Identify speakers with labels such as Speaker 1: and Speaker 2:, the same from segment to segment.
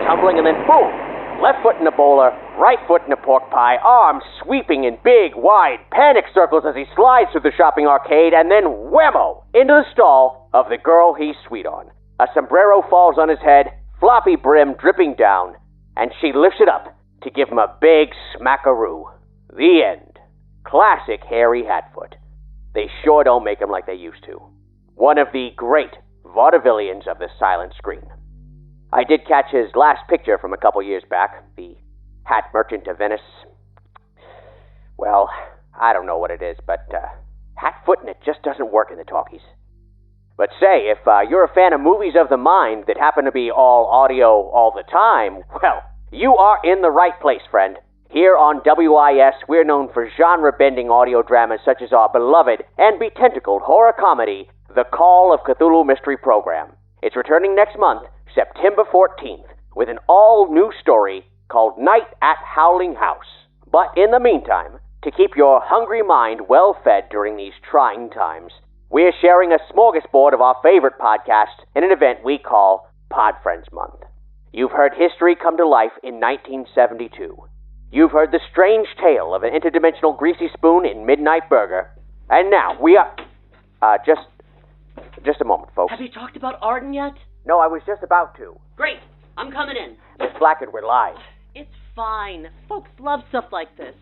Speaker 1: tumbling, and then boom! Left foot in the bowler, right foot in the pork pie, arms sweeping in big, wide, panic circles as he slides through the shopping arcade, and then whammo! Into the stall of the girl he's sweet on. A sombrero falls on his head, floppy brim dripping down, and she lifts it up to give him a big smackaroo. The end. Classic Harry Hatfoot. They sure don't make him like they used to. One of the great vaudevillians of the silent screen. I did catch his last picture from a couple years back, the Hat Merchant of Venice. Well, I don't know what it is, but hat-footing it just doesn't work in the talkies. But say, if you're a fan of movies of the mind that happen to be all audio all the time, well, you are in the right place, friend. Here on WIS, we're known for genre-bending audio dramas such as our beloved and betentacled horror comedy, The Call of Cthulhu Mystery Program. It's returning next month, September 14th, with an all-new story called Night at Howling House. But in the meantime, to keep your hungry mind well-fed during these trying times, we're sharing a smorgasbord of our favorite podcasts in an event we call Podfriends Month. You've heard history come to life in 1972. You've heard the strange tale of an interdimensional greasy spoon in Midnight Burger. And now, we are... Just a moment, folks.
Speaker 2: Have you talked about Arden yet?
Speaker 1: No, I was just about to.
Speaker 2: Great. I'm coming in.
Speaker 1: Miss Blackard, we're live.
Speaker 2: It's fine. Folks love stuff like this.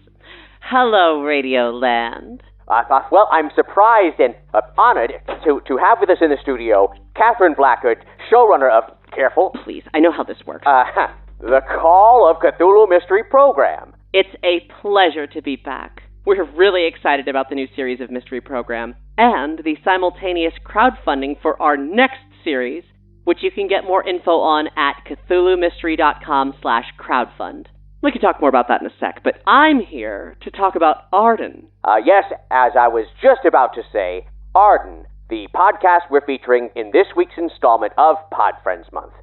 Speaker 2: Hello, Radio Land.
Speaker 1: Well, I'm surprised and honored to have with us in the studio Catherine Blackard, showrunner of... Careful.
Speaker 2: Please, I know how this works.
Speaker 1: The Call of Cthulhu Mystery Program.
Speaker 2: It's a pleasure to be back. We're really excited about the new series of Mystery Program and the simultaneous crowdfunding for our next series, which you can get more info on at cthulhumystery.com/crowdfund. We can talk more about that in a sec, but I'm here to talk about Arden.
Speaker 1: Yes, as I was just about to say, Arden, the podcast we're featuring in this week's installment of Podfriends Month.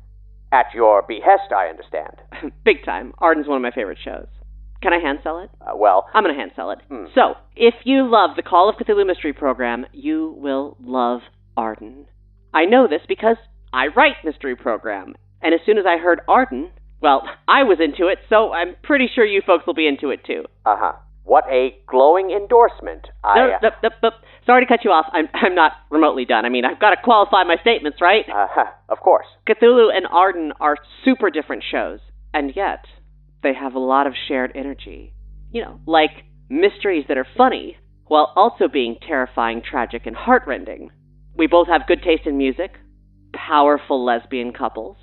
Speaker 1: At your behest, I understand.
Speaker 2: Big time. Arden's one of my favorite shows. Can I hand sell it?
Speaker 1: Well...
Speaker 2: I'm going to hand sell it. So, if you love the Call of Cthulhu Mystery Program, you will love Arden. I know this because I write Mystery Program, and as soon as I heard Arden, well, I was into it, so I'm pretty sure you folks will be into it too.
Speaker 1: What a glowing endorsement.
Speaker 2: Sorry to cut you off. I'm not remotely done. I mean, I've got to qualify my statements, right?
Speaker 1: Of course.
Speaker 2: Cthulhu and Arden are super different shows, and yet they have a lot of shared energy. You know, like mysteries that are funny, while also being terrifying, tragic, and heartrending. We both have good taste in music, powerful lesbian couples,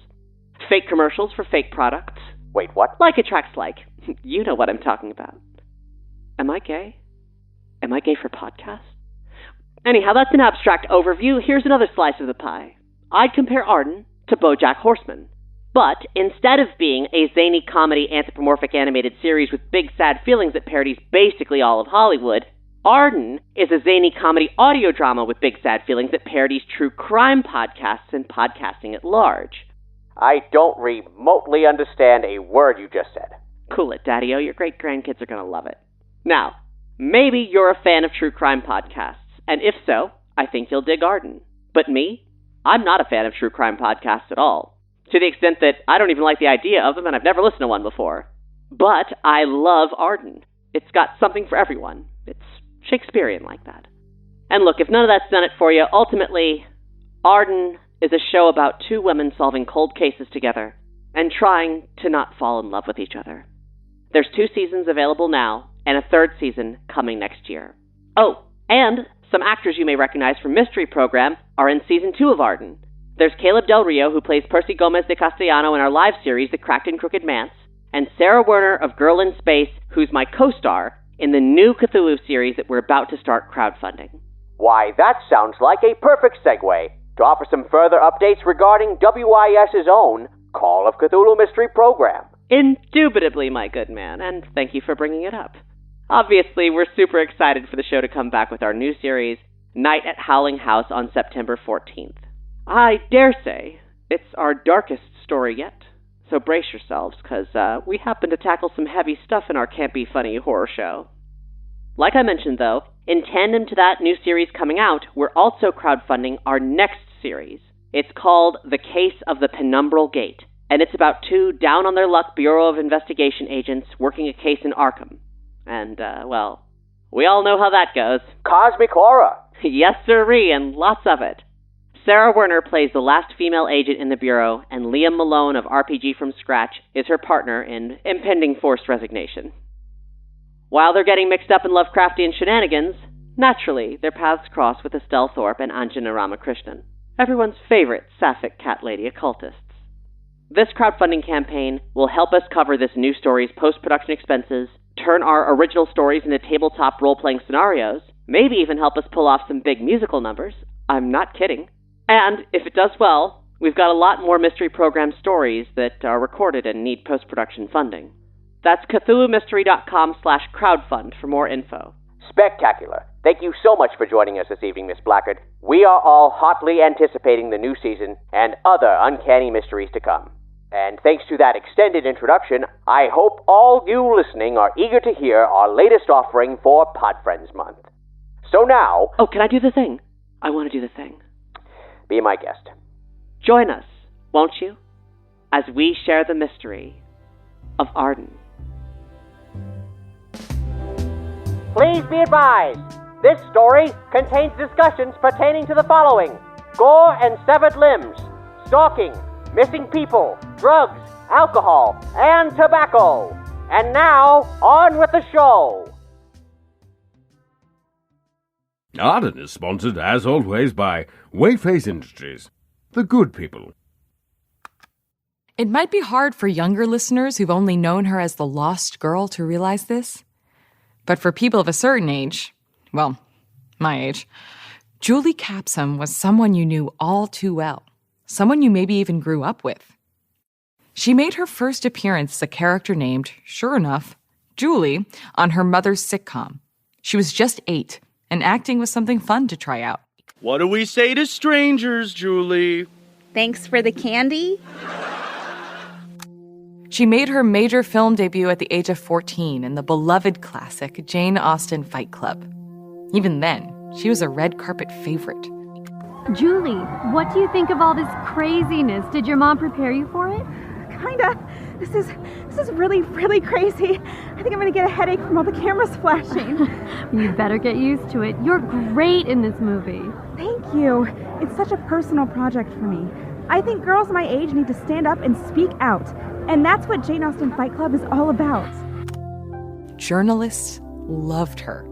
Speaker 2: fake commercials for fake products.
Speaker 1: Wait, what?
Speaker 2: Like attracts like. You know what I'm talking about. Am I gay? Am I gay for podcasts? Anyhow, that's an abstract overview. Here's another slice of the pie. I'd compare Arden to BoJack Horseman. But instead of being a zany comedy anthropomorphic animated series with big sad feelings that parodies basically all of Hollywood, Arden is a zany comedy audio drama with big sad feelings that parodies true crime podcasts and podcasting at large.
Speaker 1: I don't remotely understand a word you just said.
Speaker 2: Cool it, Daddy-O. Your great-grandkids are going to love it. Now, maybe you're a fan of true crime podcasts, and if so, I think you'll dig Arden. But me? I'm not a fan of true crime podcasts at all. To the extent that I don't even like the idea of them, and I've never listened to one before. But I love Arden. It's got something for everyone. It's Shakespearean like that. And look, if none of that's done it for you, ultimately, Arden is a show about two women solving cold cases together and trying to not fall in love with each other. There's 2 seasons available now, and a 3rd season coming next year. Oh, and some actors you may recognize from Mystery Program are in Season 2 of Arden. There's Caleb Del Rio, who plays Percy Gomez de Castellano in our live series, The Cracked and Crooked Manse, and Sarah Werner of Girl in Space, who's my co-star in the new Cthulhu series that we're about to start crowdfunding.
Speaker 1: Why, that sounds like a perfect segue to offer some further updates regarding WIS's own Call of Cthulhu Mystery Program.
Speaker 2: Indubitably, my good man, and thank you for bringing it up. Obviously, we're super excited for the show to come back with our new series, Night at Howling House, on September 14th. I dare say it's our darkest story yet, so brace yourselves, because we happen to tackle some heavy stuff in our campy, funny horror show. Like I mentioned, though, in tandem to that new series coming out, we're also crowdfunding our next series. It's called The Case of the Penumbral Gate, and it's about two down-on-their-luck Bureau of Investigation agents working a case in Arkham. And, well, we all know how that goes.
Speaker 1: Cosmic horror.
Speaker 2: Yes, sirree, and lots of it. Sarah Werner plays the last female agent in the Bureau, and Liam Malone of RPG from Scratch is her partner in impending forced resignation. While they're getting mixed up in Lovecraftian shenanigans, naturally, their paths cross with Estelle Thorpe and Anjana Ramakrishnan, everyone's favorite sapphic cat lady occultists. This crowdfunding campaign will help us cover this new story's post-production expenses, turn our original stories into tabletop role-playing scenarios, maybe even help us pull off some big musical numbers. I'm not kidding. And, if it does well, we've got a lot more Mystery Program stories that are recorded and need post-production funding. That's CthulhuMystery.com/crowdfund for more info.
Speaker 1: Spectacular. Thank you so much for joining us this evening, Miss Blackard. We are all hotly anticipating the new season and other uncanny mysteries to come. And thanks to that extended introduction, I hope all you listening are eager to hear our latest offering for Podfriends Month. So now...
Speaker 2: Oh, can I do the thing? I want to do the thing.
Speaker 1: Be my guest.
Speaker 2: Join us, won't you, as we share the mystery of Arden.
Speaker 1: Please be advised, this story contains discussions pertaining to the following: gore and severed limbs, stalking, missing people, drugs, alcohol, and tobacco. And now, on with the show.
Speaker 3: Arden is sponsored, as always, by Wayface Industries, the good people.
Speaker 4: It might be hard for younger listeners who've only known her as the lost girl to realize this. But for people of a certain age, well, my age, Julie Capsum was someone you knew all too well, someone you maybe even grew up with. She made her first appearance as a character named, sure enough, Julie, on her mother's sitcom. She was just 8, and acting was something fun to try out.
Speaker 5: What do we say to strangers, Julie?
Speaker 6: Thanks for the candy.
Speaker 4: She made her major film debut at the age of 14 in the beloved classic Jane Austen Fight Club. Even then, she was a red carpet favorite.
Speaker 7: Julie, what do you think of all this craziness? Did your mom prepare you for it?
Speaker 6: Kinda. This is really, really crazy. I think I'm gonna get a headache from all the cameras flashing.
Speaker 7: You better get used to it. You're great in this movie.
Speaker 6: Thank you. It's such a personal project for me. I think girls my age need to stand up and speak out. And that's what Jane Austen Fight Club is all about.
Speaker 4: Journalists loved her.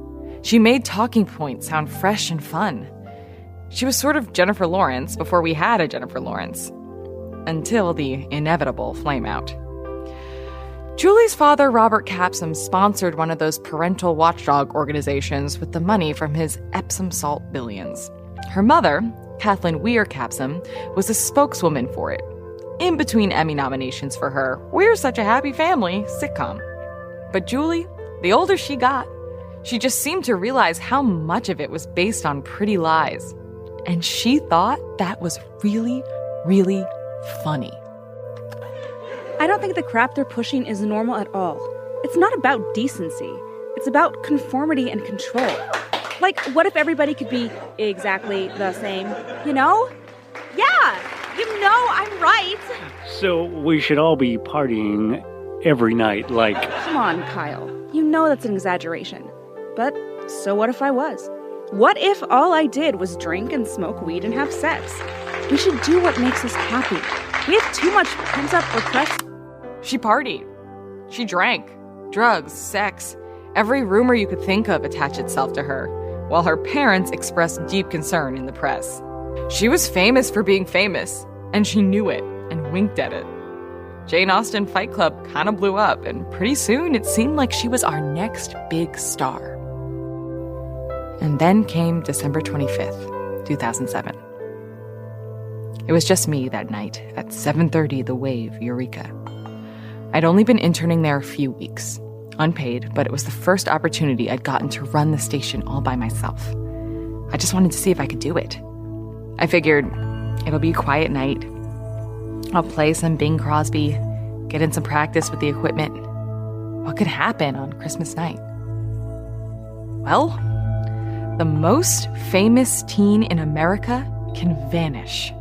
Speaker 4: She made talking points sound fresh and fun. She was sort of Jennifer Lawrence before we had a Jennifer Lawrence. Until the inevitable flameout. Julie's father, Robert Capsum, sponsored one of those parental watchdog organizations with the money from his Epsom salt billions. Her mother, Kathleen Weir Capsum, was a spokeswoman for it. In between Emmy nominations for her We're Such a Happy Family sitcom. But Julie, the older she got, she just seemed to realize how much of it was based on pretty lies. And she thought that was really, really funny.
Speaker 6: I don't think the crap they're pushing is normal at all. It's not about decency. It's about conformity and control. Like, what if everybody could be exactly the same, you know? Yeah! You know I'm right!
Speaker 8: So we should all be partying every night, like...
Speaker 6: Come on, Kyle. You know that's an exaggeration. But so what if I was? What if all I did was drink and smoke weed and have sex? We should do what makes us happy. We have too much pent-up repressed...
Speaker 4: She partied. She drank. Drugs, sex. Every rumor you could think of attached itself to her, while her parents expressed deep concern in the press. She was famous for being famous, and she knew it and winked at it. Jane Austen Fight Club kind of blew up, and pretty soon it seemed like she was our next big star. And then came December 25th, 2007. It was just me that night at 7:30 The Wave, Eureka. I'd only been interning there a few weeks, unpaid, but it was the first opportunity I'd gotten to run the station all by myself. I just wanted to see if I could do it. I figured it'll be a quiet night. I'll play some Bing Crosby, get in some practice with the equipment. What could happen on Christmas night? Well, the most famous teen in America can vanish.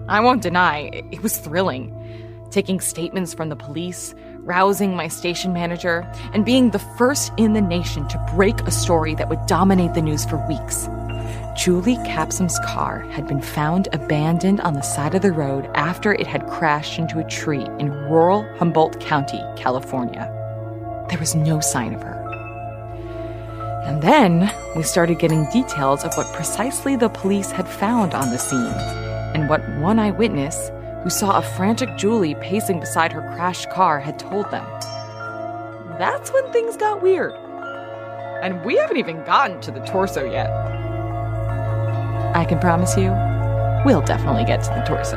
Speaker 4: I won't deny, it was thrilling. Taking statements from the police, rousing my station manager, and being the first in the nation to break a story that would dominate the news for weeks. Julie Capsom's car had been found abandoned on the side of the road after it had crashed into a tree in rural Humboldt County, California. There was no sign of her. And then we started getting details of what precisely the police had found on the scene, and what one eyewitness who saw a frantic Julie pacing beside her crashed car had told them. That's when things got weird. And we haven't even gotten to the torso yet. I can promise you, we'll definitely get to the torso.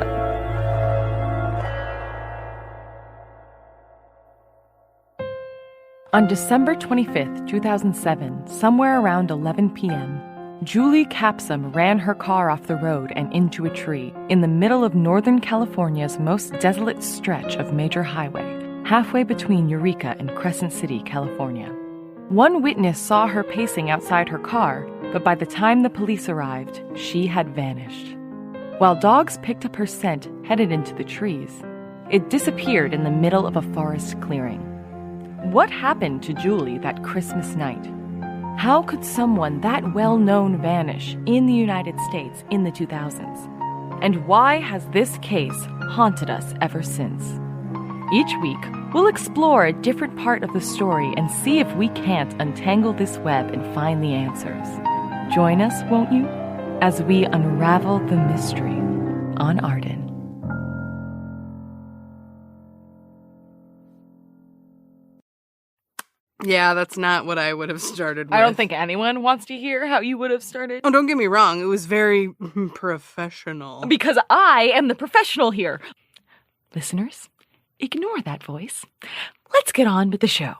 Speaker 4: On December 25th, 2007, somewhere around 11 p.m., Julie Capsom ran her car off the road and into a tree in the middle of Northern California's most desolate stretch of major highway, halfway between Eureka and Crescent City, California. One witness saw her pacing outside her car, but by the time the police arrived, she had vanished. While dogs picked up her scent headed into the trees, it disappeared in the middle of a forest clearing. What happened to Julie that Christmas night? How could someone that well-known vanish in the United States in the 2000s? And why has this case haunted us ever since? Each week, we'll explore a different part of the story and see if we can't untangle this web and find the answers. Join us, won't you, as we unravel the mystery on Arden.
Speaker 9: Yeah, that's not what I would have started with.
Speaker 4: I don't think anyone wants to hear how you would have started.
Speaker 9: Oh, don't get me wrong. It was very professional.
Speaker 4: Because I am the professional here. Listeners, ignore that voice. Let's get on with the show.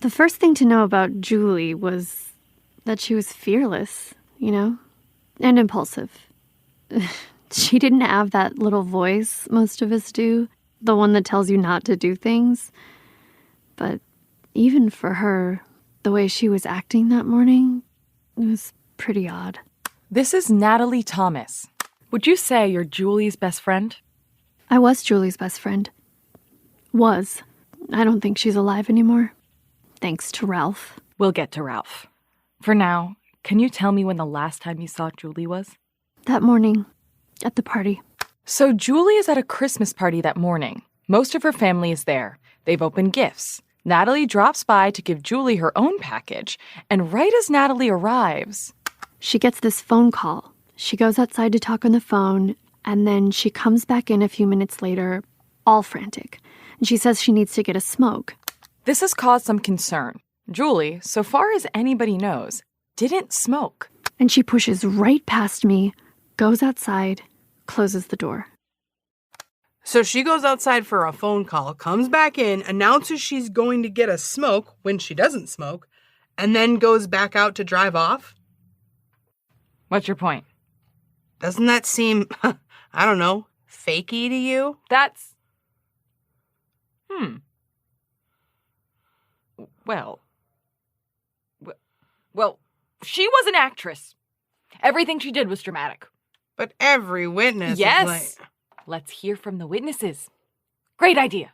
Speaker 7: The first thing to know about Julie was that she was fearless, and impulsive. She didn't have that little voice most of us do, the one that tells you not to do things. But even for her, the way she was acting that morning, it was pretty odd.
Speaker 4: This is Natalie Thomas. Would you say you're Julie's best friend?
Speaker 7: I was Julie's best friend. Was. I don't think she's alive anymore. Thanks to Ralph.
Speaker 4: We'll get to Ralph. For now, can you tell me when the last time you saw Julie was?
Speaker 7: That morning, at the party.
Speaker 4: So Julie is at a Christmas party that morning. Most of her family is there. They've opened gifts. Natalie drops by to give Julie her own package, and right as Natalie arrives...
Speaker 7: She gets this phone call. She goes outside to talk on the phone, and then she comes back in a few minutes later, all frantic. And she says she needs to get a smoke.
Speaker 4: This has caused some concern. Julie, so far as anybody knows, didn't smoke.
Speaker 7: And she pushes right past me, goes outside, closes the door.
Speaker 9: So she goes outside for a phone call, comes back in, announces she's going to get a smoke when she doesn't smoke, and then goes back out to drive off?
Speaker 4: What's your point?
Speaker 9: Doesn't that seem, I don't know, fakey to you?
Speaker 4: That's... Well, she was an actress. Everything she did was dramatic.
Speaker 9: But every witness
Speaker 4: Yes.
Speaker 9: is like...
Speaker 4: Let's hear from the witnesses. Great idea.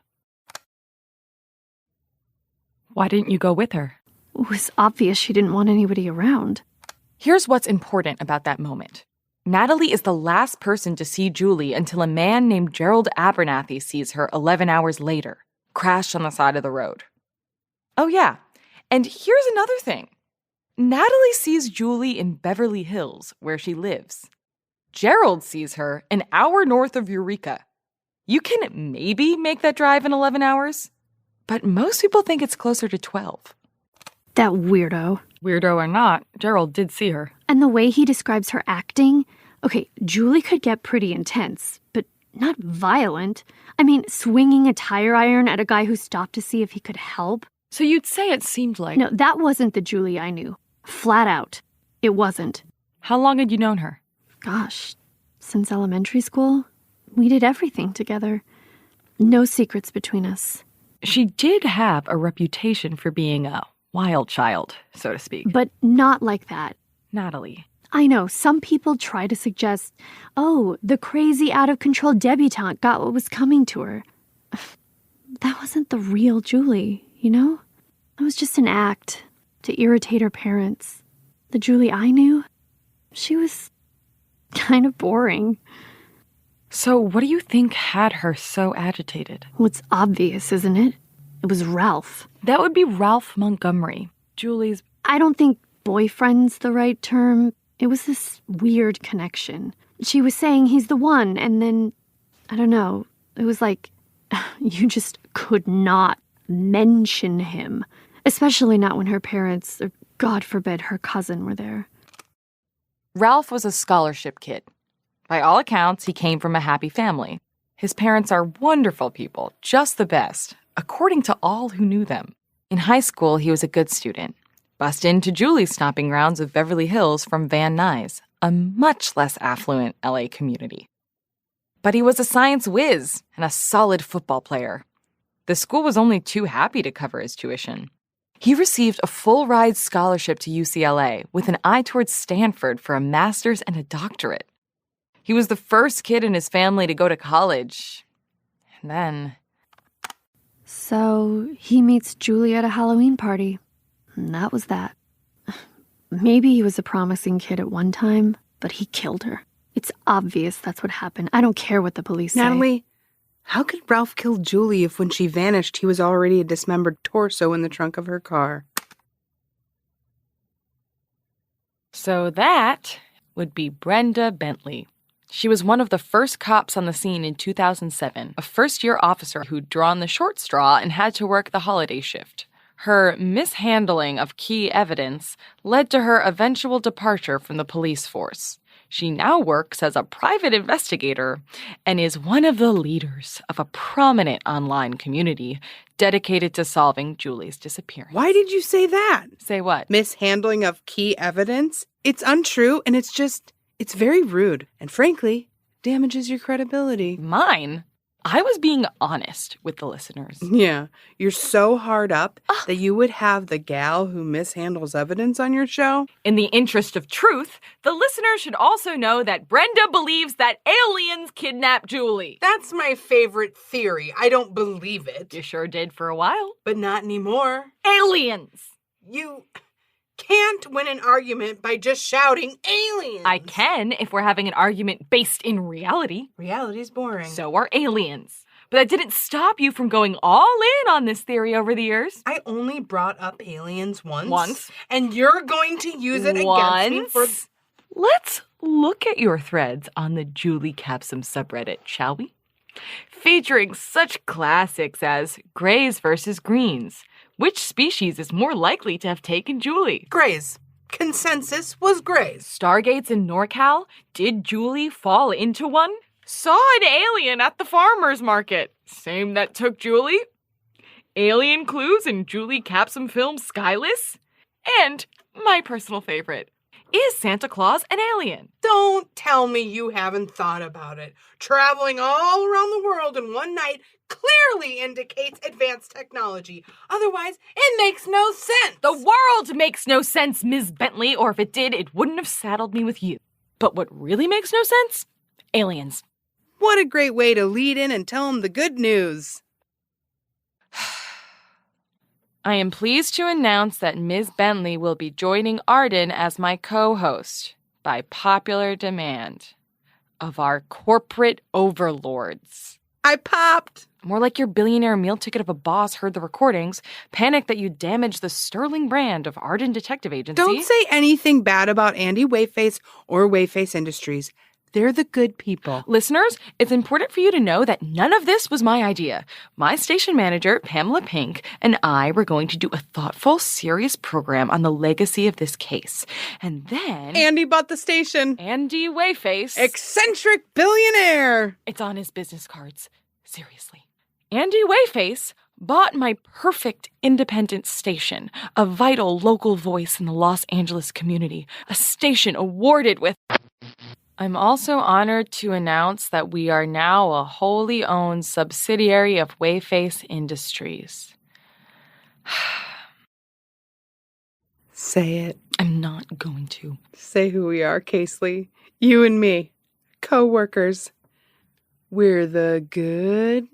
Speaker 4: Why didn't you go with her?
Speaker 7: It was obvious she didn't want anybody around.
Speaker 4: Here's what's important about that moment. Natalie is the last person to see Julie until a man named Gerald Abernathy sees her 11 hours later, crashed on the side of the road. Oh yeah, and here's another thing. Natalie sees Julie in Beverly Hills, where she lives. Gerald sees her an hour north of Eureka. You can maybe make that drive in 11 hours, but most people think it's closer to 12.
Speaker 7: That weirdo.
Speaker 4: Weirdo or not, Gerald did see her.
Speaker 7: And the way he describes her acting, okay, Julie could get pretty intense, but not violent. I mean, swinging a tire iron at a guy who stopped to see if he could help.
Speaker 4: So you'd say it seemed like...
Speaker 7: No, that wasn't the Julie I knew. Flat out. It wasn't.
Speaker 4: How long had you known her?
Speaker 7: Gosh, since elementary school, we did everything together. No secrets between us.
Speaker 4: She did have a reputation for being a wild child, so to speak.
Speaker 7: But not like that.
Speaker 4: Natalie,
Speaker 7: I know, some people try to suggest, oh, the crazy, out-of-control debutante got what was coming to her. That wasn't the real Julie, you know? It was just an act to irritate her parents. The Julie I knew, she was kind of boring.
Speaker 4: So what do you think had her so agitated?
Speaker 7: Well, it's obvious, isn't it? It was Ralph.
Speaker 4: That would be Ralph Montgomery, Julie's...
Speaker 7: I don't think boyfriend's the right term. It was this weird connection. She was saying he's the one, and then, I don't know, it was like, you just could not mention him. Especially not when her parents, or God forbid, her cousin were there.
Speaker 4: Ralph was a scholarship kid. By all accounts, he came from a happy family. His parents are wonderful people, just the best, according to all who knew them. In high school, he was a good student. Bussed into Julie's stomping grounds of Beverly Hills from Van Nuys, a much less affluent LA community. But he was a science whiz and a solid football player. The school was only too happy to cover his tuition. He received a full-ride scholarship to UCLA with an eye towards Stanford for a master's and a doctorate. He was the first kid in his family to go to college. And then...
Speaker 7: So he meets Julie at a Halloween party. And that was that. Maybe he was a promising kid at one time, but he killed her. It's obvious that's what happened. I don't care what the police say.
Speaker 9: Natalie, how could Ralph kill Julie if when she vanished he was already a dismembered torso in the trunk of her car?
Speaker 4: So that would be Brenda Bentley. She was one of the first cops on the scene in 2007, a first-year officer who'd drawn the short straw and had to work the holiday shift. Her mishandling of key evidence led to her eventual departure from the police force. She now works as a private investigator and is one of the leaders of a prominent online community dedicated to solving Julie's disappearance.
Speaker 9: Why did you say that?
Speaker 4: Say what?
Speaker 9: Mishandling of key evidence? It's untrue, and it's very rude. And frankly, damages your credibility.
Speaker 4: Mine? I was being honest with the listeners.
Speaker 9: Yeah, you're so hard up that you would have the gal who mishandles evidence on your show?
Speaker 4: In the interest of truth, the listeners should also know that Brenda believes that aliens kidnapped Julie.
Speaker 9: That's my favorite theory. I don't believe it.
Speaker 4: You sure did for a while.
Speaker 9: But not anymore.
Speaker 4: Aliens!
Speaker 9: You can't win an argument by just shouting aliens.
Speaker 4: I can if we're having an argument based in reality.
Speaker 9: Reality's boring.
Speaker 4: So are aliens. But that didn't stop you from going all in on this theory over the years.
Speaker 9: I only brought up aliens once.
Speaker 4: Once.
Speaker 9: And you're going to use it against me for...
Speaker 4: Let's look at your threads on the Julie Capsum subreddit, shall we? Featuring such classics as Greys versus Greens. Which species is more likely to have taken Julie?
Speaker 9: Greys. Consensus was Greys.
Speaker 4: Stargates in NorCal? Did Julie fall into one? Saw an alien at the farmer's market. Same that took Julie? Alien clues in Julie Capsum film Skyless? And my personal favorite. Is Santa Claus an alien?
Speaker 9: Don't tell me you haven't thought about it. Traveling all around the world in one night clearly indicates advanced technology. Otherwise, it makes no sense.
Speaker 4: The world makes no sense, Ms. Bentley, or if it did, it wouldn't have saddled me with you. But what really makes no sense? Aliens.
Speaker 9: What a great way to lead in and tell them the good news.
Speaker 4: I am pleased to announce that Ms. Bentley will be joining Arden as my co-host by popular demand of our corporate overlords.
Speaker 9: I popped.
Speaker 4: More like your billionaire meal ticket of a boss heard the recordings, panicked that you damaged the sterling brand of Arden Detective Agency.
Speaker 9: Don't say anything bad about Andy Wayface or Wayface Industries. They're the good people.
Speaker 4: Listeners, it's important for you to know that none of this was my idea. My station manager, Pamela Pink, and I were going to do a thoughtful, serious program on the legacy of this case. And then...
Speaker 9: Andy bought the station.
Speaker 4: Andy Wayface.
Speaker 9: Eccentric billionaire.
Speaker 4: It's on his business cards. Seriously. Andy Wayface bought my perfect independent station, a vital local voice in the Los Angeles community, a station awarded with... I'm also honored to announce that we are now a wholly owned subsidiary of Wayface Industries.
Speaker 9: Say it.
Speaker 4: I'm not going to.
Speaker 9: Say who we are, Casely. You and me. Co-workers. We're the good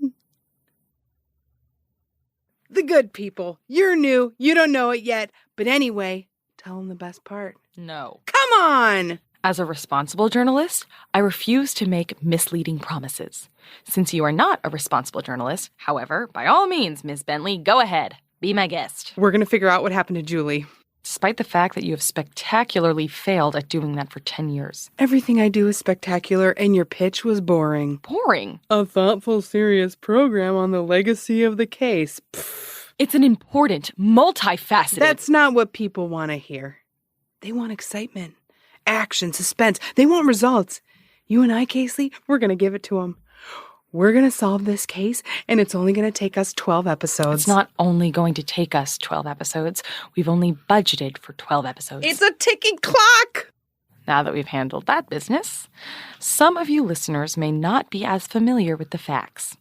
Speaker 9: people. You're new. You don't know it yet. But anyway, tell them the best part.
Speaker 4: No.
Speaker 9: Come on!
Speaker 4: As a responsible journalist, I refuse to make misleading promises. Since you are not a responsible journalist, however, by all means, Ms. Bentley, go ahead. Be my guest.
Speaker 9: We're going to figure out what happened to Julie.
Speaker 4: Despite the fact that you have spectacularly failed at doing that for 10 years.
Speaker 9: Everything I do is spectacular, and your pitch was boring.
Speaker 4: Boring?
Speaker 9: A thoughtful, serious program on the legacy of the case. Pfft.
Speaker 4: It's an important, multifaceted...
Speaker 9: That's not what people want to hear. They want excitement, action, suspense. They want results. You and I, Casely, we're going to give it to them. We're going to solve this case, and it's only going to take us 12 episodes.
Speaker 4: It's not only going to take us 12 episodes. We've only budgeted for 12 episodes.
Speaker 9: It's a ticking clock!
Speaker 4: Now that we've handled that business, some of you listeners may not be as familiar with the facts.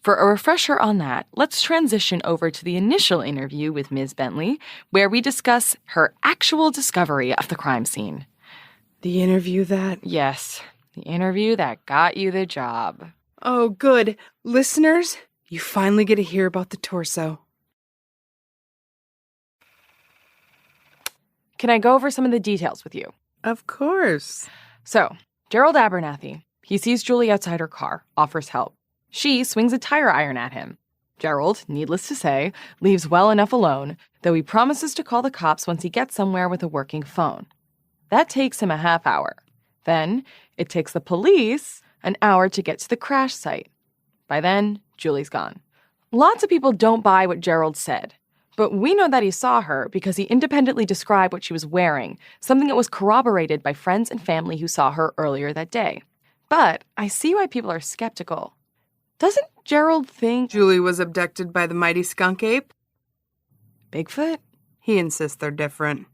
Speaker 4: For a refresher on that, let's transition over to the initial interview with Ms. Bentley, where we discuss her actual discovery of the crime scene.
Speaker 9: The interview that...
Speaker 4: Yes, the interview that got you the job.
Speaker 9: Oh, good. Listeners, you finally get to hear about the torso.
Speaker 4: Can I go over some of the details with you?
Speaker 9: Of course.
Speaker 4: So, Gerald Abernathy, he sees Julie outside her car, offers help. She swings a tire iron at him. Gerald, needless to say, leaves well enough alone, though he promises to call the cops once he gets somewhere with a working phone. That takes him a half hour. Then, it takes the police an hour to get to the crash site. By then, Julie's gone. Lots of people don't buy what Gerald said, but we know that he saw her because he independently described what she was wearing, something that was corroborated by friends and family who saw her earlier that day. But I see why people are skeptical. Doesn't Gerald think
Speaker 9: Julie was abducted by the mighty skunk ape?
Speaker 4: Bigfoot?
Speaker 9: He insists they're different.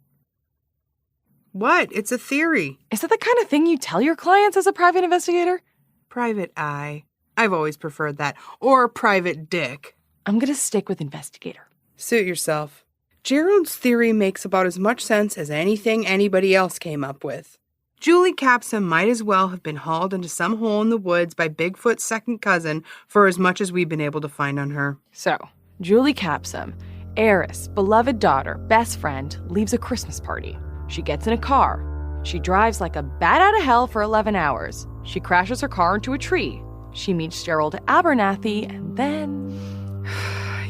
Speaker 9: What? It's a theory.
Speaker 4: Is that the kind of thing you tell your clients as a private investigator?
Speaker 9: Private eye. I've always preferred that. Or private dick.
Speaker 4: I'm going to stick with investigator.
Speaker 9: Suit yourself. Gerald's theory makes about as much sense as anything anybody else came up with. Julie Capsum might as well have been hauled into some hole in the woods by Bigfoot's second cousin for as much as we've been able to find on her.
Speaker 4: So, Julie Capsum, heiress, beloved daughter, best friend, leaves a Christmas party. She gets in a car. She drives like a bat out of hell for 11 hours. She crashes her car into a tree. She meets Gerald Abernathy, and then...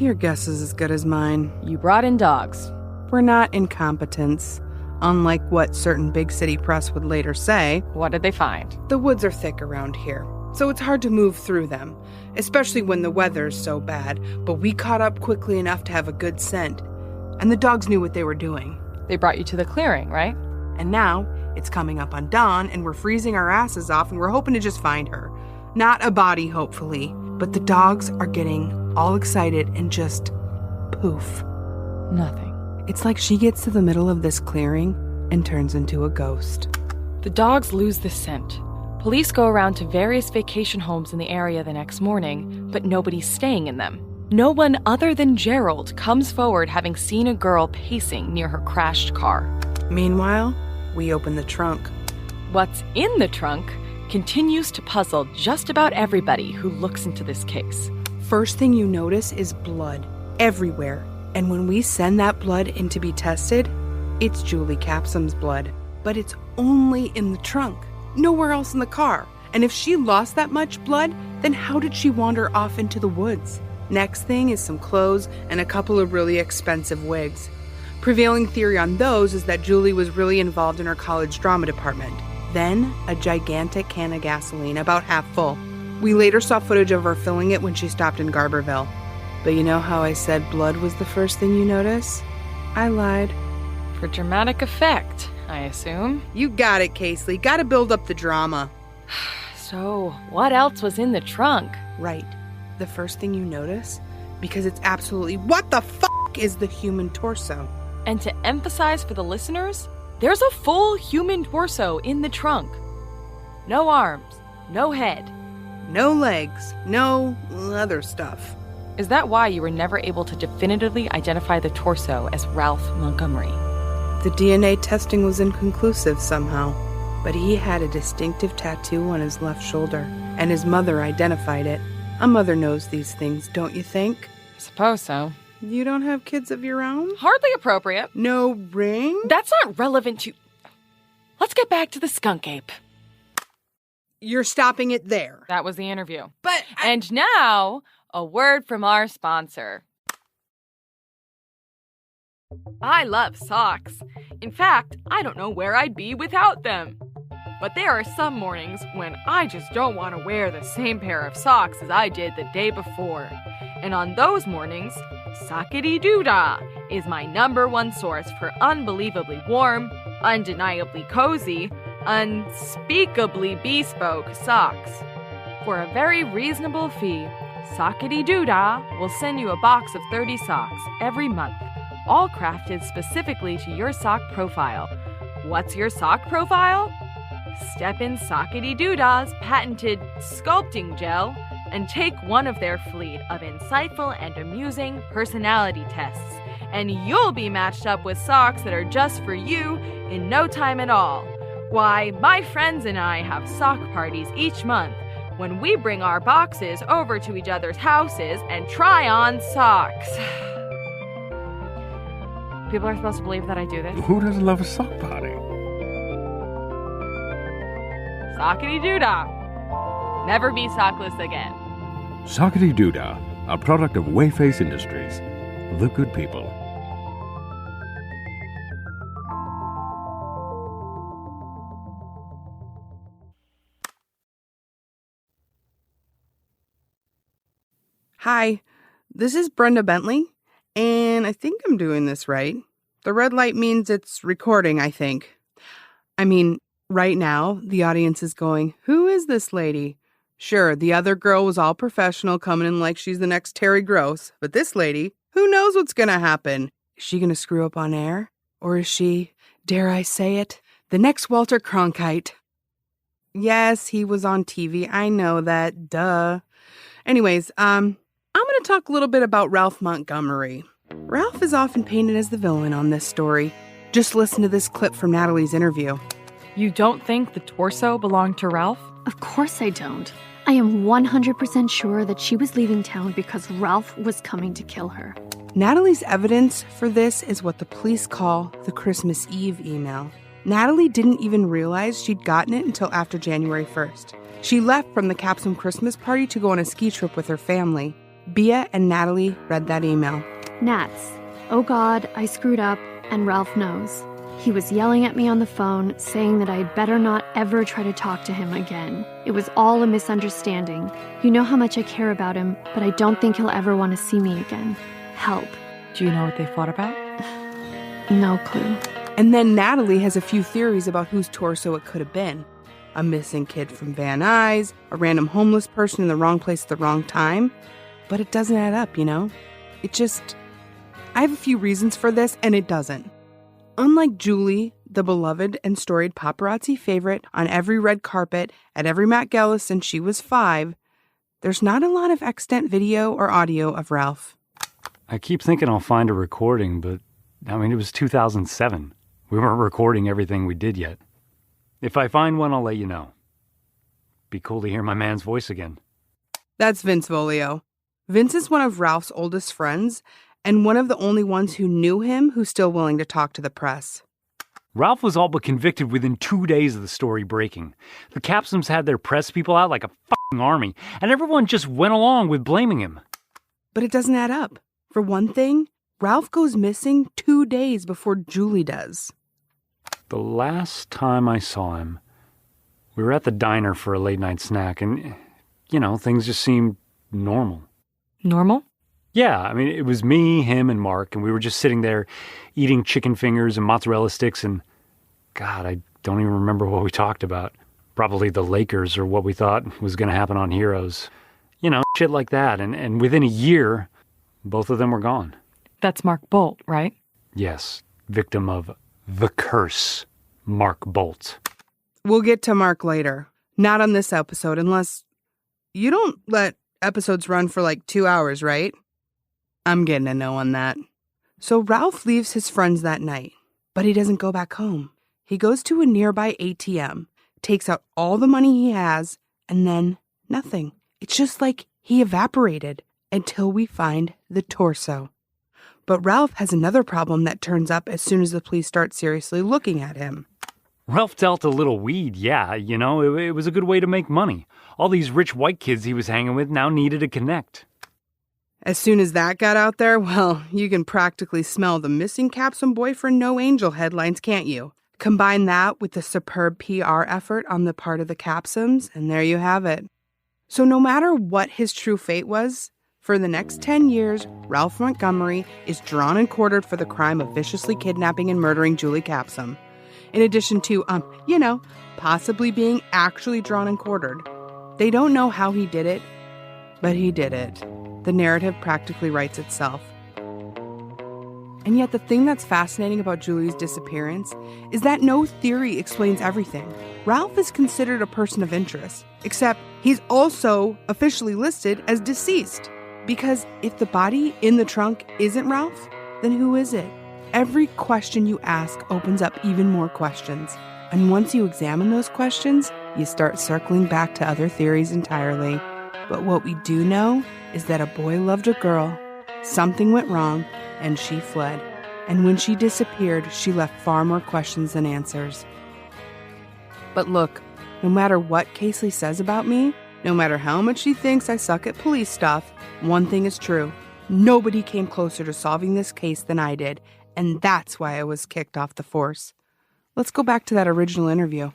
Speaker 9: Your guess is as good as mine.
Speaker 4: You brought in dogs.
Speaker 9: We're not incompetents. Unlike what certain big city press would later say.
Speaker 4: What did they find?
Speaker 9: The woods are thick around here, so it's hard to move through them, especially when the weather's so bad. But we caught up quickly enough to have a good scent. And the dogs knew what they were doing.
Speaker 4: They brought you to the clearing, right?
Speaker 9: And now, it's coming up on dawn, and we're freezing our asses off, and we're hoping to just find her. Not a body, hopefully, but the dogs are getting all excited and just poof.
Speaker 4: Nothing.
Speaker 9: It's like she gets to the middle of this clearing and turns into a ghost.
Speaker 4: The dogs lose the scent. Police go around to various vacation homes in the area the next morning, but nobody's staying in them. No one other than Gerald comes forward having seen a girl pacing near her crashed car.
Speaker 9: Meanwhile, we open the trunk.
Speaker 4: What's in the trunk continues to puzzle just about everybody who looks into this case.
Speaker 9: First thing you notice is blood everywhere. And when we send that blood in to be tested, it's Julie Capsum's blood. But it's only in the trunk, nowhere else in the car. And if she lost that much blood, then how did she wander off into the woods? Next thing is some clothes and a couple of really expensive wigs. Prevailing theory on those is that Julie was really involved in her college drama department. Then, a gigantic can of gasoline, about half full. We later saw footage of her filling it when she stopped in Garberville. But you know how I said blood was the first thing you notice? I lied.
Speaker 4: For dramatic effect, I assume.
Speaker 9: You got it, Casely. Gotta build up the drama.
Speaker 4: So, what else was in the trunk?
Speaker 9: Right. The first thing you notice, because it's absolutely what the f*** is the human torso.
Speaker 4: And to emphasize for the listeners, there's a full human torso in the trunk. No arms, no head.
Speaker 9: No legs, no other stuff.
Speaker 4: Is that why you were never able to definitively identify the torso as Ralph Montgomery?
Speaker 9: The DNA testing was inconclusive somehow, but he had a distinctive tattoo on his left shoulder, and his mother identified it. A mother knows these things, don't you think?
Speaker 4: Suppose so.
Speaker 9: You don't have kids of your own?
Speaker 4: Hardly appropriate.
Speaker 9: No ring?
Speaker 4: That's not relevant to... Let's get back to the skunk ape.
Speaker 9: You're stopping it there.
Speaker 4: That was the interview.
Speaker 9: But
Speaker 4: And now, a word from our sponsor. I love socks. In fact, I don't know where I'd be without them. But there are some mornings when I just don't want to wear the same pair of socks as I did the day before. And on those mornings, Sockety-Doo-Dah is my #1 source for unbelievably warm, undeniably cozy, unspeakably bespoke socks. For a very reasonable fee, Sockety-Doo-Dah will send you a box of 30 socks every month, all crafted specifically to your sock profile. What's your sock profile? Step in Sockety-Doo-Dah's patented sculpting gel and take one of their fleet of insightful and amusing personality tests, and you'll be matched up with socks that are just for you in no time at all. Why, my friends and I have sock parties each month when we bring our boxes over to each other's houses and try on socks. People are supposed to believe that I do this.
Speaker 3: Who doesn't love a sock party?
Speaker 4: Sockety-Doo-Dah. Never be sockless again.
Speaker 3: Sockety-Doo-Dah, a product of Wayface Industries. The good people.
Speaker 9: Hi, this is Brenda Bentley, and I think I'm doing this right. The red light means it's recording, I think. I mean, right now, the audience is going, who is this lady? Sure, the other girl was all professional, coming in like she's the next Terry Gross, but this lady, who knows what's gonna happen? Is she gonna screw up on air? Or is she, dare I say it, the next Walter Cronkite? Yes, he was on TV, I know that, duh. Anyways, I'm going to talk a little bit about Ralph Montgomery. Ralph is often painted as the villain on this story. Just listen to this clip from Natalie's interview.
Speaker 4: You don't think the torso belonged to Ralph?
Speaker 7: Of course I don't. I am 100% sure that she was leaving town because Ralph was coming to kill her.
Speaker 9: Natalie's evidence for this is what the police call the Christmas Eve email. Natalie didn't even realize she'd gotten it until after January 1st. She left from the Capsum Christmas party to go on a ski trip with her family. Bea and Natalie read that email.
Speaker 7: Nats, oh God, I screwed up, and Ralph knows. He was yelling at me on the phone, saying that I'd better not ever try to talk to him again. It was all a misunderstanding. You know how much I care about him, but I don't think he'll ever want to see me again. Help.
Speaker 4: Do you know what they fought about?
Speaker 7: No clue.
Speaker 9: And then Natalie has a few theories about whose torso it could have been. A missing kid from Van Nuys, a random homeless person in the wrong place at the wrong time. But it doesn't add up, you know? I have a few reasons for this, and it doesn't. Unlike Julie, the beloved and storied paparazzi favorite on every red carpet at every Met Gala since she was 5, there's not a lot of extant video or audio of Ralph.
Speaker 8: I keep thinking I'll find a recording, but, it was 2007. We weren't recording everything we did yet. If I find one, I'll let you know. Be cool to hear my man's voice again.
Speaker 9: That's Vince Volio. Vince is one of Ralph's oldest friends, and one of the only ones who knew him who's still willing to talk to the press.
Speaker 8: Ralph was all but convicted within 2 days of the story breaking. The Capsums had their press people out like a fucking army, and everyone just went along with blaming him.
Speaker 9: But it doesn't add up. For one thing, Ralph goes missing 2 days before Julie does.
Speaker 8: The last time I saw him, we were at the diner for a late-night snack, and, things just seemed normal.
Speaker 4: Normal?
Speaker 8: Yeah, it was me, him, and Mark, and we were just sitting there eating chicken fingers and mozzarella sticks, and God, I don't even remember what we talked about. Probably the Lakers or what we thought was going to happen on Heroes. Shit like that, and within a year, both of them were gone.
Speaker 4: That's Mark Bolt, right?
Speaker 8: Yes, victim of the curse, Mark Bolt.
Speaker 9: We'll get to Mark later. Not on this episode, unless you don't let episodes run for like 2 hours, right? I'm getting a no on that. So Ralph leaves his friends that night. But he doesn't go back home. He goes to a nearby ATM, takes out all the money he has, and then nothing. It's just like he evaporated until we find the torso. But Ralph has another problem that turns up as soon as the police start seriously looking at him.
Speaker 8: Ralph dealt a little weed, yeah, it was a good way to make money. All these rich white kids he was hanging with now needed a connect.
Speaker 9: As soon as that got out there, well, you can practically smell the missing Capsum boyfriend no angel headlines, can't you? Combine that with the superb PR effort on the part of the Capsums, and there you have it. So no matter what his true fate was, for the next 10 years, Ralph Montgomery is drawn and quartered for the crime of viciously kidnapping and murdering Julie Capsum. In addition to, possibly being actually drawn and quartered. They don't know how he did it, but he did it. The narrative practically writes itself. And yet the thing that's fascinating about Julie's disappearance is that no theory explains everything. Ralph is considered a person of interest, except he's also officially listed as deceased. Because if the body in the trunk isn't Ralph, then who is it? Every question you ask opens up even more questions. And once you examine those questions, you start circling back to other theories entirely. But what we do know is that a boy loved a girl, something went wrong, and she fled. And when she disappeared, she left far more questions than answers. But look, no matter what Casely says about me, no matter how much she thinks I suck at police stuff, one thing is true. Nobody came closer to solving this case than I did, and that's why I was kicked off the force. Let's go back to that original interview.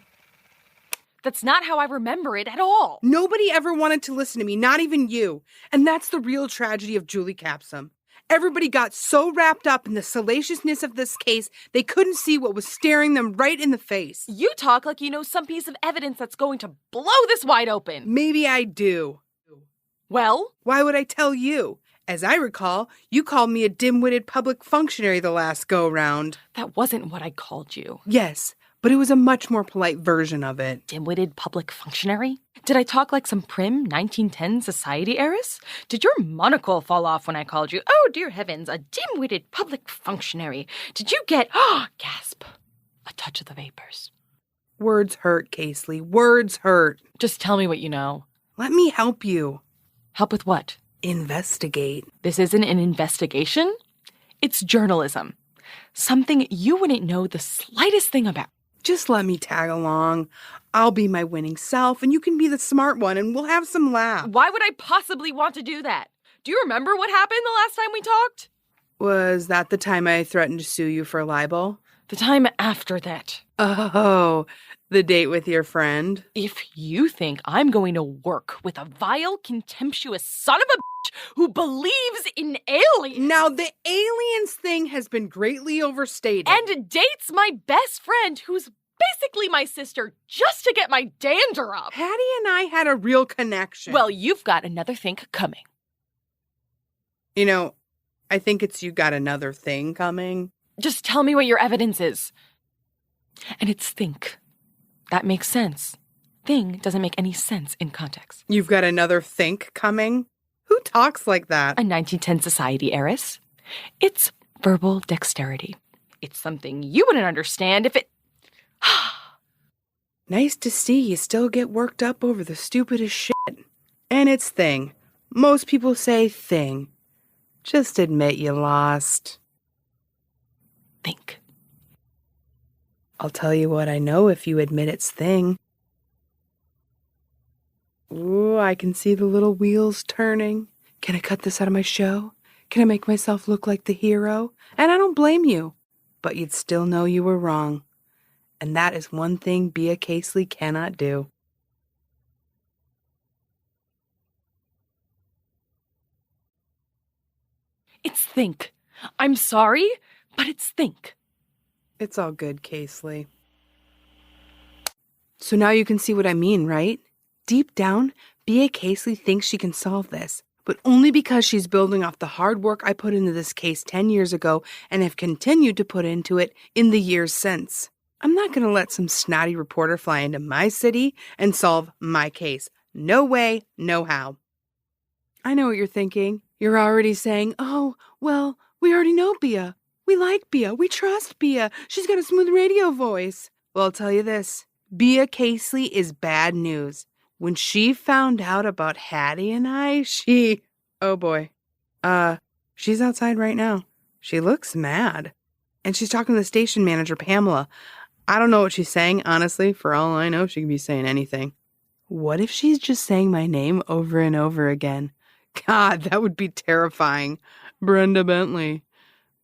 Speaker 10: That's not how I remember it at all.
Speaker 9: Nobody ever wanted to listen to me, not even you. And that's the real tragedy of Julie Capsum. Everybody got so wrapped up in the salaciousness of this case, they couldn't see what was staring them right in the face.
Speaker 10: You talk like you know some piece of evidence that's going to blow this wide open.
Speaker 9: Maybe I do.
Speaker 10: Well?
Speaker 9: Why would I tell you? As I recall, you called me a dim-witted public functionary the last go-round.
Speaker 10: That wasn't what I called you.
Speaker 9: Yes, but it was a much more polite version of it.
Speaker 10: Dim-witted public functionary? Did I talk like some prim 1910 society heiress? Did your monocle fall off when I called you? Oh, dear heavens, a dim-witted public functionary. Did you get, gasp, a touch of the vapors?
Speaker 9: Words hurt, Casely. Words hurt.
Speaker 10: Just tell me what you know.
Speaker 9: Let me help you.
Speaker 10: Help with what?
Speaker 9: Investigate.
Speaker 10: This isn't an investigation. It's journalism. Something you wouldn't know the slightest thing about.
Speaker 9: Just let me tag along. I'll be my winning self, and you can be the smart one, and we'll have some laughs.
Speaker 10: Why would I possibly want to do that? Do you remember what happened the last time we talked?
Speaker 9: Was that the time I threatened to sue you for libel?
Speaker 10: The time after that.
Speaker 9: Oh, the date with your friend?
Speaker 10: If you think I'm going to work with a vile, contemptuous son of a bitch who believes in aliens...
Speaker 9: Now, the aliens thing has been greatly overstated.
Speaker 10: And dates my best friend who's basically my sister just to get my dander up.
Speaker 9: Patty and I had a real connection.
Speaker 10: Well, you've got another think coming.
Speaker 9: You know, I think it's you got another thing coming.
Speaker 10: Just tell me what your evidence is. And it's think. That makes sense. Thing doesn't make any sense in context.
Speaker 9: You've got another think coming? Who talks like that?
Speaker 10: A 1910 society heiress. It's verbal dexterity. It's something you wouldn't understand if it...
Speaker 9: Nice to see you still get worked up over the stupidest shit. And it's thing. Most people say thing. Just admit you lost.
Speaker 10: Think.
Speaker 9: I'll tell you what I know if you admit it's thing. Ooh, I can see the little wheels turning. Can I cut this out of my show? Can I make myself look like the hero? And I don't blame you. But you'd still know you were wrong. And that is one thing Bea Casely cannot do.
Speaker 10: It's think. I'm sorry, but it's think.
Speaker 9: It's all good, Casely. So now you can see what I mean, right? Deep down, Bea Casely thinks she can solve this, but only because she's building off the hard work I put into this case 10 years ago and have continued to put into it in the years since. I'm not going to let some snotty reporter fly into my city and solve my case. No way, no how. I know what you're thinking. You're already saying, oh, well, we already know Bea. We like Bea. We trust Bea. She's got a smooth radio voice. Well, I'll tell you this. Bea Casely is bad news. When she found out about Hattie and I, oh boy. She's outside right now. She looks mad. And she's talking to the station manager, Pamela. I don't know what she's saying, honestly. For all I know, she could be saying anything. What if she's just saying my name over and over again? God, that would be terrifying. Brenda Bentley.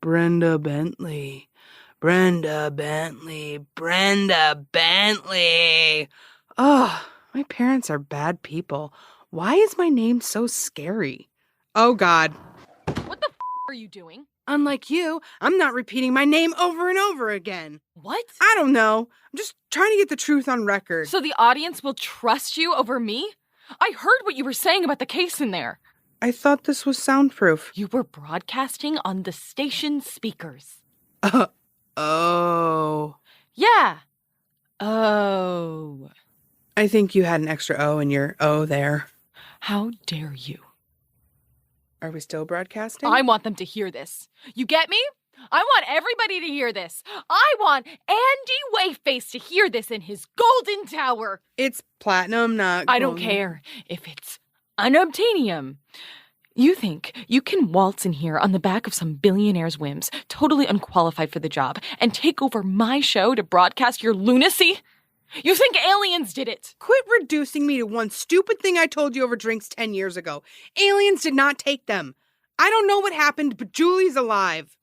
Speaker 9: Brenda Bentley. Brenda Bentley. Brenda Bentley. Oh, my parents are bad people. Why is my name so scary? Oh, God.
Speaker 10: What the are you doing?
Speaker 9: Unlike you, I'm not repeating my name over and over again.
Speaker 10: What?
Speaker 9: I don't know. I'm just trying to get the truth on record.
Speaker 10: So the audience will trust you over me? I heard what you were saying about the case in there.
Speaker 9: I thought this was soundproof.
Speaker 10: You were broadcasting on the station speakers.
Speaker 9: Oh.
Speaker 10: Yeah. Oh.
Speaker 9: I think you had an extra O in your O there.
Speaker 10: How dare you?
Speaker 9: Are we still broadcasting?
Speaker 10: I want them to hear this. You get me? I want everybody to hear this. I want Andy Wayface to hear this in his golden tower.
Speaker 9: It's platinum, not
Speaker 10: I
Speaker 9: golden.
Speaker 10: don't care if it's unobtainium. You think you can waltz in here on the back of some billionaire's whims, totally unqualified for the job, and take over my show to broadcast your lunacy? You think aliens did it?
Speaker 9: Quit reducing me to one stupid thing I told you over drinks 10 years ago. Aliens did not take them. I don't know what happened, but Julie's alive.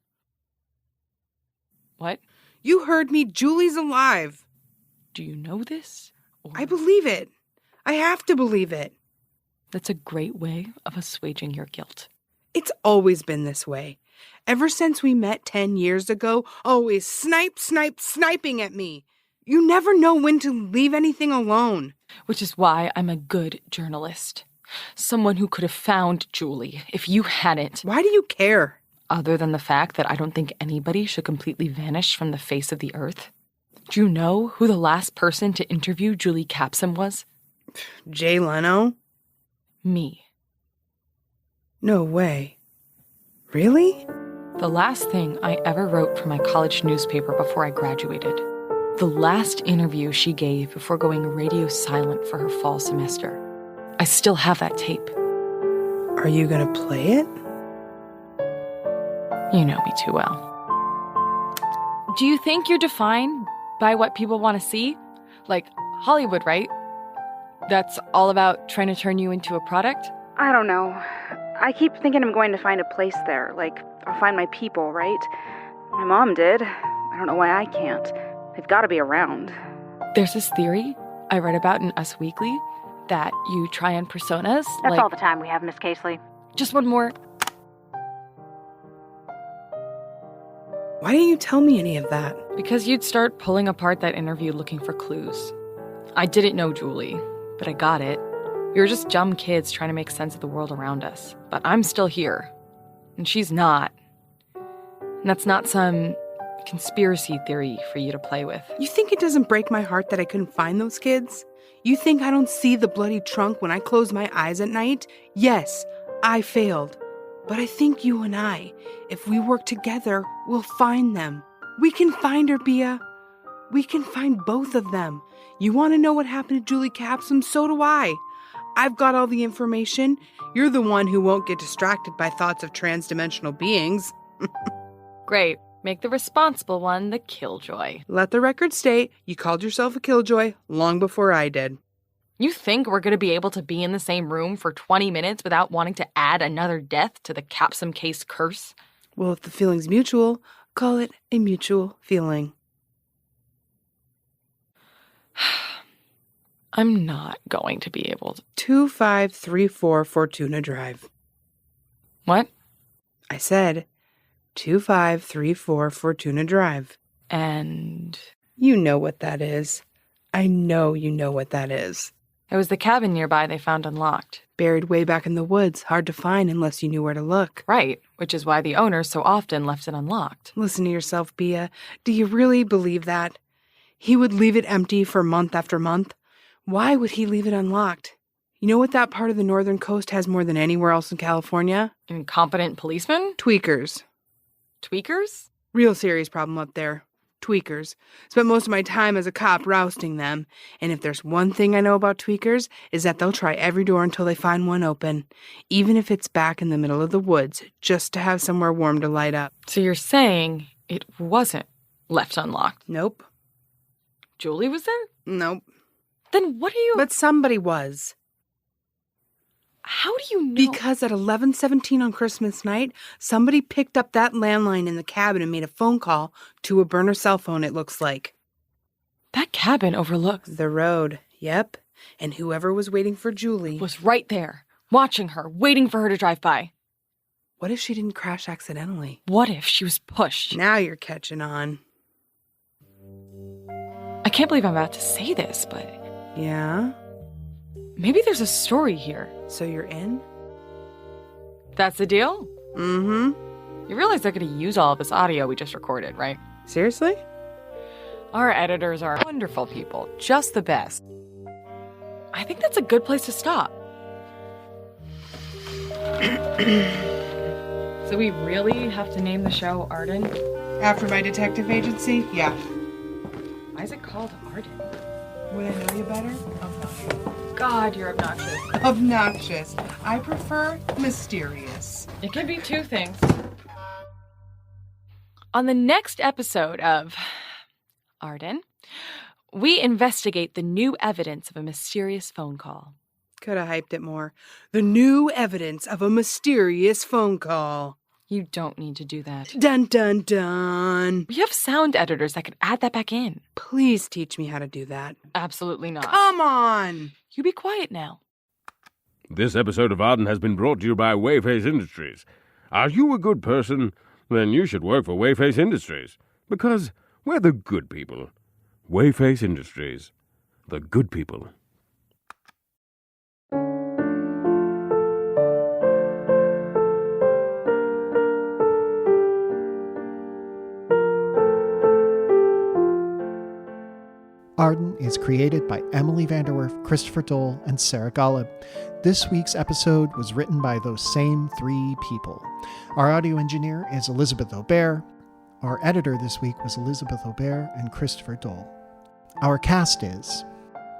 Speaker 10: What?
Speaker 9: You heard me. Julie's alive.
Speaker 10: Do you know this?
Speaker 9: I believe it. I have to believe it.
Speaker 10: That's a great way of assuaging your guilt.
Speaker 9: It's always been this way. Ever since we met 10 years ago, always sniping at me. You never know when to leave anything alone.
Speaker 10: Which is why I'm a good journalist. Someone who could have found Julie if you hadn't.
Speaker 9: Why do you care?
Speaker 10: Other than the fact that I don't think anybody should completely vanish from the face of the earth. Do you know who the last person to interview Julie Capsum was?
Speaker 9: Jay Leno?
Speaker 10: Me.
Speaker 9: No way. Really?
Speaker 10: The last thing I ever wrote for my college newspaper before I graduated. The last interview she gave before going radio silent for her fall semester. I still have that tape.
Speaker 9: Are you gonna play it?
Speaker 10: You know me too well. Do you think you're defined by what people want to see? Like Hollywood, right? That's all about trying to turn you into a product?
Speaker 6: I don't know. I keep thinking I'm going to find a place there. Like, I'll find my people, right? My mom did. I don't know why I can't. They've got to be around.
Speaker 10: There's this theory I read about in Us Weekly that you try on personas.
Speaker 11: That's all the time we have, Miss Casely.
Speaker 10: Just one more.
Speaker 9: Why didn't you tell me any of that?
Speaker 10: Because you'd start pulling apart that interview looking for clues. I didn't know Julie, but I got it. We were just dumb kids trying to make sense of the world around us. But I'm still here. And she's not. And that's not some conspiracy theory for you to play with.
Speaker 9: You think it doesn't break my heart that I couldn't find those kids? You think I don't see the bloody trunk when I close my eyes at night? Yes, I failed. But I think you and I, if we work together, we'll find them. We can find her, Bea. We can find both of them. You want to know what happened to Julie Capsum? So do I. I've got all the information. You're the one who won't get distracted by thoughts of transdimensional beings.
Speaker 10: Great. Make the responsible one the killjoy.
Speaker 9: Let the record state you called yourself a killjoy long before I did.
Speaker 10: You think we're going to be able to be in the same room for 20 minutes without wanting to add another death to the Capsum case curse?
Speaker 9: Well, if the feeling's mutual, call it a mutual feeling.
Speaker 10: I'm not going to be able to.
Speaker 9: 2534 Fortuna Drive.
Speaker 10: What?
Speaker 9: I said 2534 Fortuna Drive.
Speaker 10: And?
Speaker 9: You know what that is. I know you know what that is.
Speaker 10: It was the cabin nearby they found unlocked.
Speaker 9: Buried way back in the woods, hard to find unless you knew where to look.
Speaker 10: Right, which is why the owner so often left it unlocked.
Speaker 9: Listen to yourself, Bea. Do you really believe that? He would leave it empty for month after month? Why would he leave it unlocked? You know what that part of the northern coast has more than anywhere else in California?
Speaker 10: Incompetent policemen?
Speaker 9: Tweakers.
Speaker 10: Tweakers?
Speaker 9: Real serious problem up there. Tweakers. Spent most of my time as a cop rousting them. And if there's one thing I know about tweakers, is that they'll try every door until they find one open. Even if it's back in the middle of the woods, just to have somewhere warm to light up.
Speaker 10: So you're saying it wasn't left unlocked?
Speaker 9: Nope.
Speaker 10: Julie was there?
Speaker 9: Nope.
Speaker 10: Then what are you...
Speaker 9: But somebody was.
Speaker 10: How do you know?
Speaker 9: Because at 11:17 on Christmas night, somebody picked up that landline in the cabin and made a phone call to a burner cell phone, it looks like.
Speaker 10: That cabin overlooks
Speaker 9: the road. Yep. And whoever was waiting for Julie
Speaker 10: was right there, watching her, waiting for her to drive by.
Speaker 9: What if she didn't crash accidentally?
Speaker 10: What if she was pushed?
Speaker 9: Now you're catching on.
Speaker 10: I can't believe I'm about to say this, but...
Speaker 9: Yeah?
Speaker 10: Maybe there's a story here.
Speaker 9: So you're in?
Speaker 10: That's the deal?
Speaker 9: Mm-hmm.
Speaker 10: You realize they're going to use all of this audio we just recorded, right?
Speaker 9: Seriously?
Speaker 10: Our editors are wonderful people. Just the best. I think that's a good place to stop. So we really have to name the show Arden?
Speaker 9: After my detective agency? Yeah.
Speaker 10: Why is it called Arden?
Speaker 9: Would I know you better?
Speaker 10: God, you're obnoxious.
Speaker 9: Obnoxious. I prefer mysterious.
Speaker 10: It can be two things. On the next episode of Arden, we investigate the new evidence of a mysterious phone call.
Speaker 9: Could have hyped it more. The new evidence of a mysterious phone call.
Speaker 10: You don't need to do that.
Speaker 9: Dun, dun, dun.
Speaker 10: We have sound editors that could add that back in.
Speaker 9: Please teach me how to do that.
Speaker 10: Absolutely not.
Speaker 9: Come on.
Speaker 10: You be quiet now.
Speaker 3: This episode of Arden has been brought to you by Wayface Industries. Are you a good person? Then you should work for Wayface Industries. Because we're the good people. Wayface Industries. The good people.
Speaker 12: Arden is created by Emily Vanderwerf, Christopher Dole, and Sarah Golub. This week's episode was written by those same three people. Our audio engineer is Elizabeth Aubert. Our editor this week was Elizabeth Aubert and Christopher Dole. Our cast is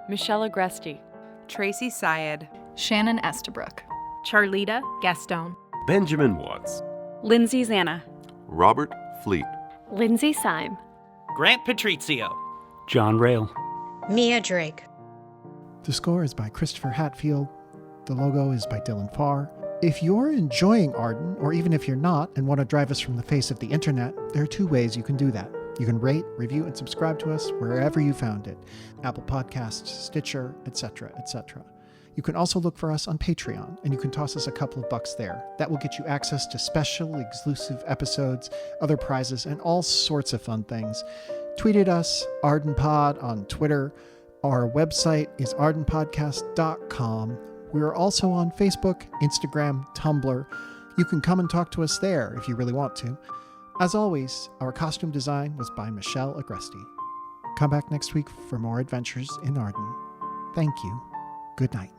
Speaker 10: Michelle Agresti,
Speaker 9: Tracy Syed,
Speaker 13: Shannon Estabrook,
Speaker 14: Charlita Gaston,
Speaker 3: Benjamin Watts,
Speaker 6: Lindsay Zanna,
Speaker 15: Robert Fleet,
Speaker 7: Lindsay Syme,
Speaker 16: Grant Patrizio,
Speaker 8: John Rail,
Speaker 17: Mia Drake.
Speaker 12: The score is by Christopher Hatfield. The logo is by Dylan Farr. If you're enjoying Arden, or even if you're not and want to drive us from the face of the internet, there are two ways you can do that. You can rate, review, and subscribe to us wherever you found it. Apple Podcasts, Stitcher, etc., etc. You can also look for us on Patreon, and you can toss us a couple of bucks there. That will get you access to special, exclusive episodes, other prizes, and all sorts of fun things. Tweet at us, ArdenPod on Twitter. Our website is ardenpodcast.com. We're also on Facebook, Instagram, Tumblr. You can come and talk to us there if you really want to. As always, our costume design was by Michelle Agresti. Come back next week for more adventures in Arden. Thank you. Good night.